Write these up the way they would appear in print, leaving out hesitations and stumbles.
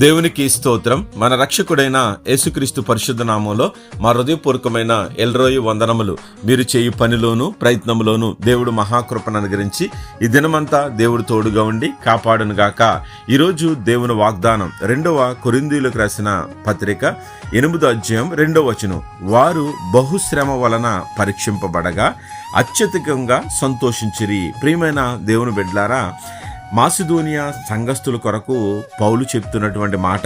దేవునికి స్తోత్రం. మన రక్షకుడైన యేసుక్రీస్తు పరిశుద్ధ నామంలో మా హృదయపూర్వకమైన ఎల్రోయి వందనములు. మీరు చేయు పనిలోను ప్రయత్నములోను దేవుడు మహాకృపను అనుగ్రహించి ఈ దినమంతా దేవుడు తోడుగా ఉండి కాపాడును గాక. ఈరోజు దేవుని వాగ్దానం 2వ కొరింథీయులకు రాసిన పత్రిక 8వ అధ్యాయం 2వ వచనం. వారు బహుశ్రమ వలన పరీక్షింపబడగా అత్యధికంగా సంతోషించిరి. ప్రియమైన దేవుని బిడ్డలారా, మాసిదోనియా సంఘస్థుల కొరకు పౌలు చెప్తున్నటువంటి మాట.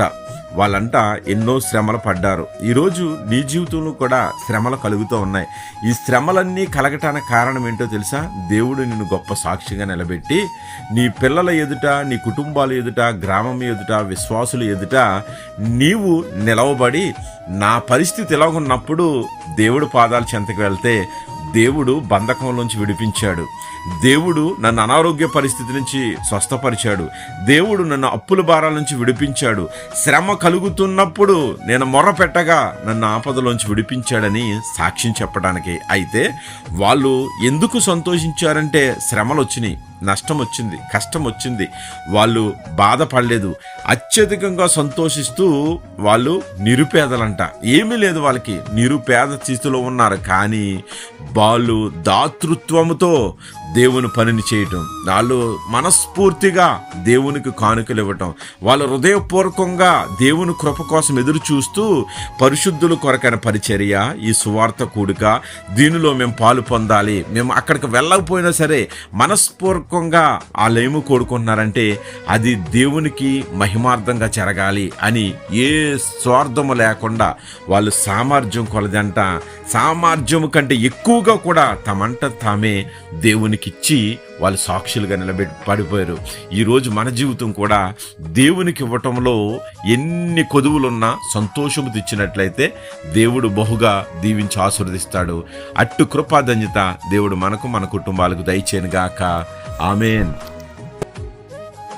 వాళ్ళంతా ఎన్నో శ్రమలు పడ్డారు. ఈరోజు నీ జీవితంలో కూడా శ్రమలు కలుగుతూ ఉన్నాయి. ఈ శ్రమలన్నీ కలగటానికి కారణం ఏంటో తెలుసా? దేవుడు నిన్ను గొప్ప సాక్షిగా నిలబెట్టి నీ పిల్లల ఎదుట, నీ కుటుంబాల ఎదుట, గ్రామం ఎదుట, విశ్వాసుల ఎదుట నీవు నిలవబడి నా పరిస్థితి ఎలాగున్నప్పుడు దేవుడు పాదాల చెంతకు వెళ్తే దేవుడు బంధకంలోంచి విడిపించాడు. దేవుడు నన్ను అనారోగ్య పరిస్థితి నుంచి స్వస్థపరిచాడు. దేవుడు నన్ను అప్పుల భారాల నుంచి విడిపించాడు. శ్రమ కలుగుతున్నప్పుడు నేను మొర్ర పెట్టగా నన్ను ఆపదలోంచి విడిపించాడని సాక్ష్యం చెప్పడానికి. అయితే వాళ్ళు ఎందుకు సంతోషించారంటే శ్రమలు వచ్చినాయి, నష్టం వచ్చింది, కష్టం వచ్చింది. వాళ్ళు బాధపడలేదు. అత్యధికంగా సంతోషిస్తూ వాళ్ళు నిరుపేదలంట. ఏమీ లేదు వాళ్ళకి, నిరుపేద స్థితిలో ఉన్నారు. కానీ వాళ్ళు దాతృత్వముతో దేవుని పనిని చేయటం, వాళ్ళు మనస్ఫూర్తిగా దేవునికి కానుకలు ఇవ్వటం, వాళ్ళు హృదయపూర్వకంగా దేవుని కృప కోసం ఎదురు చూస్తూ పరిశుద్ధుల కొరకైన పరిచర్య, ఈ సువార్త కూడిక, దీనిలో మేము పాలు పొందాలి, మేము అక్కడికి వెళ్ళకపోయినా సరే మనస్పూర్వకంగా వాళ్ళేమో కోరుకుంటున్నారంటే అది దేవునికి మహిమార్థంగా జరగాలి అని ఏ స్వార్థము లేకుండా వాళ్ళు సామర్థ్యం కొలదంట, సామర్థ్యము కంటే ఎక్కువగా కూడా తమంట తామే దేవునికి ఇచ్చి వాళ్ళు సాక్షులుగా పడిపోయారు. ఈరోజు మన జీవితం కూడా దేవునికి ఇవ్వటంలో ఎన్ని కొదువులున్నా సంతోషము తెచ్చినట్లయితే దేవుడు బహుగా దీవించి ఆశీర్వదిస్తాడు. అట్టు కృపాధన్యత దేవుడు మనకు, మన కుటుంబాలకు దయచేయను గాక. ఆమేన్.